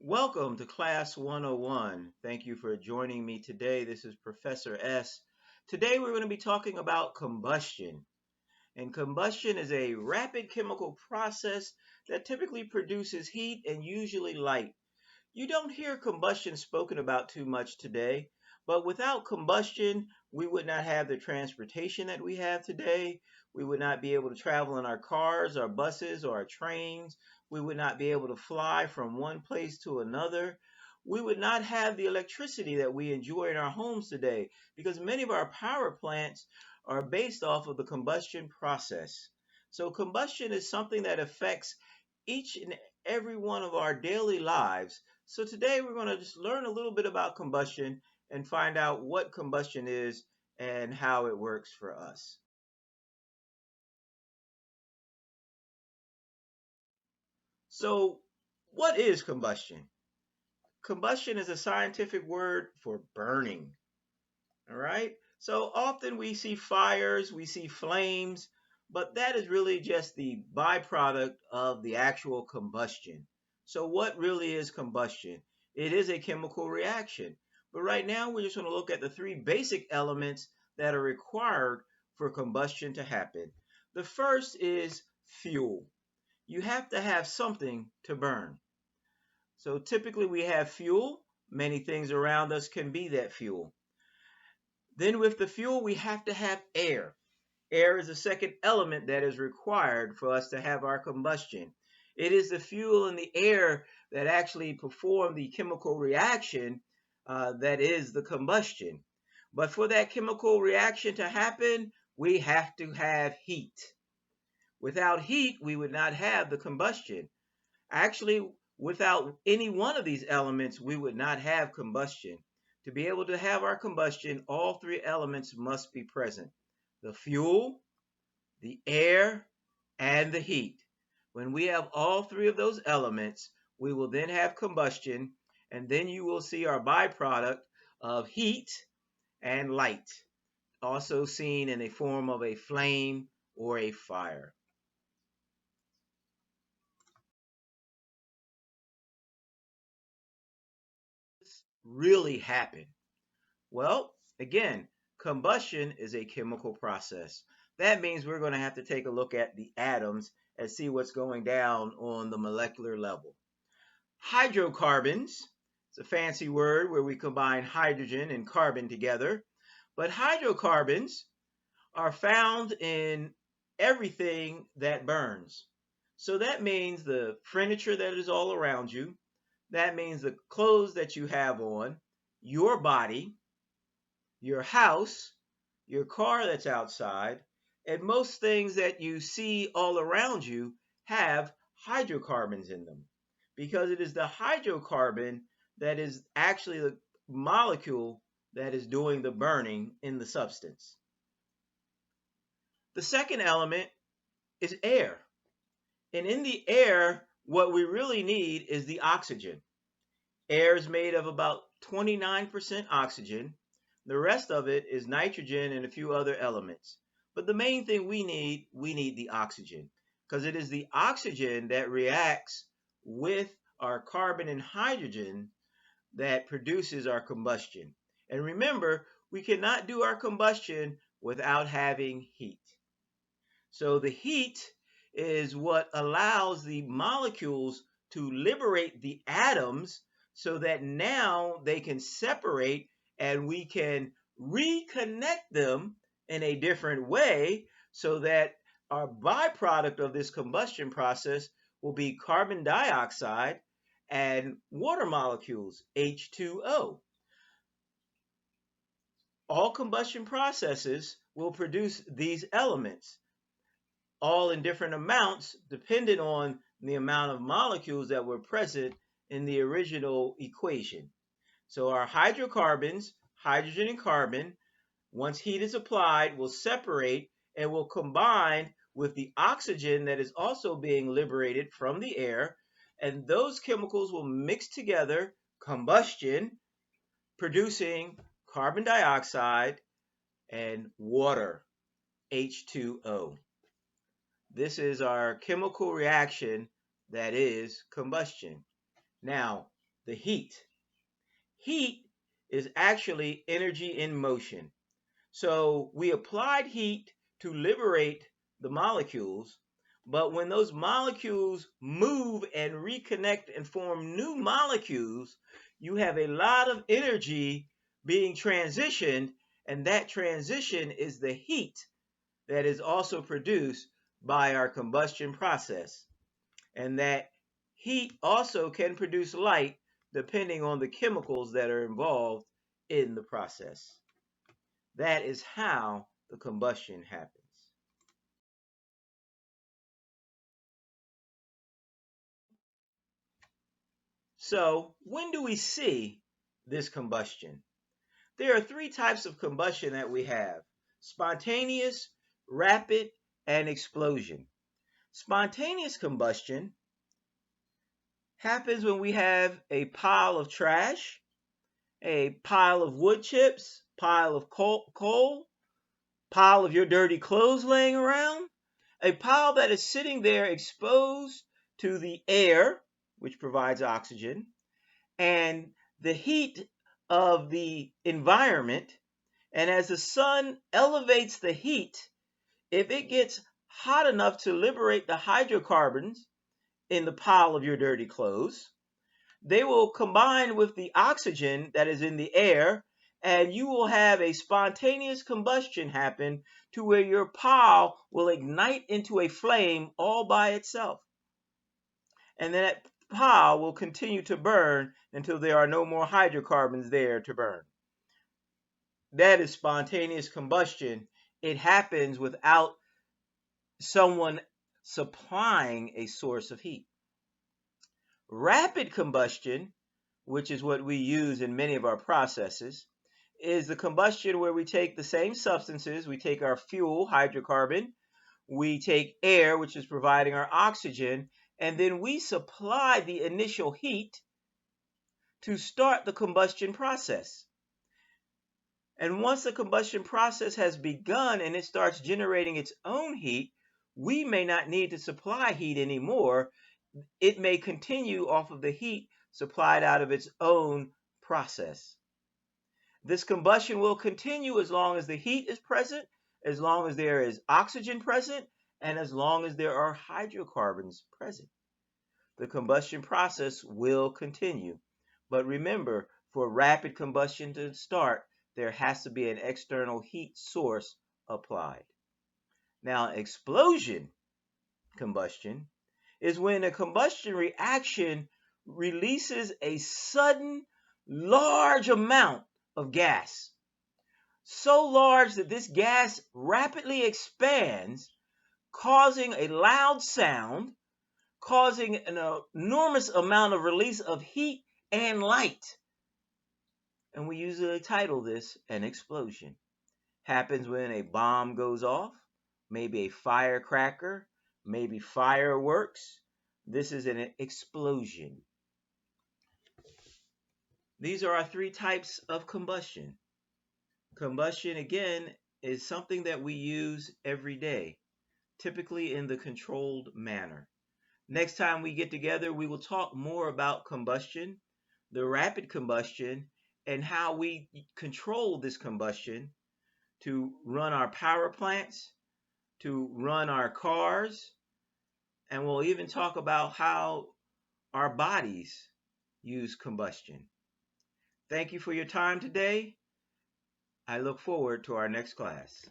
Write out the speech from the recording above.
Welcome to Class 101. Thank you for joining me today. This is Professor S. Today we're going to be talking about combustion. And combustion is a rapid chemical process that typically produces heat and usually light. You don't hear combustion spoken about too much today, but without combustion, we would not have the transportation that we have today. We would not be able to travel in our cars, our buses, or our trains. We would not be able to fly from one place to another. We would not have the electricity that we enjoy in our homes today because many of our power plants are based off of the combustion process. So combustion is something that affects each and every one of our daily lives. So today we're going to just learn a little bit about combustion and find out what combustion is and how it works for us. So what is combustion? Combustion is a scientific word for burning. All right. So often we see fires, we see flames, but that is really just the byproduct of the actual combustion. So what really is combustion? It is a chemical reaction. But right now we're just going to look at the three basic elements that are required for combustion to happen. The first is fuel. You have to have something to burn. So typically we have fuel. Many things around us can be that fuel. Then with the fuel, we have to have air. Air is the second element that is required for us to have our combustion. It is the fuel and the air that actually perform the chemical reaction that is the combustion. But for that chemical reaction to happen, we have to have heat. Without heat, we would not have the combustion. Actually, without any one of these elements, we would not have combustion. To be able to have our combustion, all three elements must be present: the fuel, the air, and the heat. When we have all three of those elements, we will then have combustion, and then you will see our byproduct of heat and light, also seen in the form of a flame or a fire. This really happen? Well, again, combustion is a chemical process. That means we're going to have to take a look at the atoms and see what's going down on the molecular level. Hydrocarbons, it's a fancy word where we combine hydrogen and carbon together, but hydrocarbons are found in everything that burns. So that means the furniture that is all around you, that means the clothes that you have on, your body, your house, your car that's outside, and most things that you see all around you have hydrocarbons in them because it is the hydrocarbon that is actually the molecule that is doing the burning in the substance. The second element is air. And in the air, what we really need is the oxygen. Air is made of about 29% oxygen. The rest of it is nitrogen and a few other elements. But the main thing we need the oxygen because it is the oxygen that reacts with our carbon and hydrogen that produces our combustion. And remember, we cannot do our combustion without having heat. So the heat is what allows the molecules to liberate the atoms so that now they can separate and we can reconnect them in a different way so that our byproduct of this combustion process will be carbon dioxide and water molecules, H2O. All combustion processes will produce these elements, all in different amounts depending on the amount of molecules that were present in the original equation. So our hydrocarbons, hydrogen and carbon, once heat is applied, will separate and will combine with the oxygen that is also being liberated from the air, and those chemicals will mix together, combustion, producing carbon dioxide and water, H2O. This is our chemical reaction that is combustion. Now, the heat. Heat is actually energy in motion. So we applied heat to liberate the molecules, but when those molecules move and reconnect and form new molecules, you have a lot of energy being transitioned, and that transition is the heat that is also produced by our combustion process. And that heat also can produce light depending on the chemicals that are involved in the process. That is how the combustion happens. So, when do we see this combustion? There are three types of combustion that we have: spontaneous, rapid, and explosion. Spontaneous combustion happens when we have a pile of trash, a pile of wood chips, pile of coal, pile of your dirty clothes laying around, a pile that is sitting there exposed to the air, which provides oxygen, and the heat of the environment. And as the sun elevates the heat, if it gets hot enough to liberate the hydrocarbons in the pile of your dirty clothes, they will combine with the oxygen that is in the air, and you will have a spontaneous combustion happen to where your pile will ignite into a flame all by itself. And then that pile will continue to burn until there are no more hydrocarbons there to burn. That is spontaneous combustion. It happens without someone supplying a source of heat. Rapid combustion, which is what we use in many of our processes, is the combustion where we take the same substances. We take our fuel, hydrocarbon, we take air, which is providing our oxygen, and then we supply the initial heat to start the combustion process. And once the combustion process has begun and it starts generating its own heat, we may not need to supply heat anymore. It may continue off of the heat supplied out of its own process. This combustion will continue as long as the heat is present, as long as there is oxygen present, and as long as there are hydrocarbons present. The combustion process will continue. But remember, for rapid combustion to start, there has to be an external heat source applied. Now, explosion combustion is when a combustion reaction releases a sudden large amount of gas. So large that this gas rapidly expands, causing a loud sound, causing an enormous amount of release of heat and light. And we usually title this an explosion. Happens when a bomb goes off, maybe a firecracker, maybe fireworks. This is an explosion. These are our three types of combustion. Combustion, again, is something that we use every day, typically in the controlled manner. Next time we get together, we will talk more about combustion, the rapid combustion, and how we control this combustion to run our power plants, to run our cars, and we'll even talk about how our bodies use combustion. Thank you for your time today. I look forward to our next class.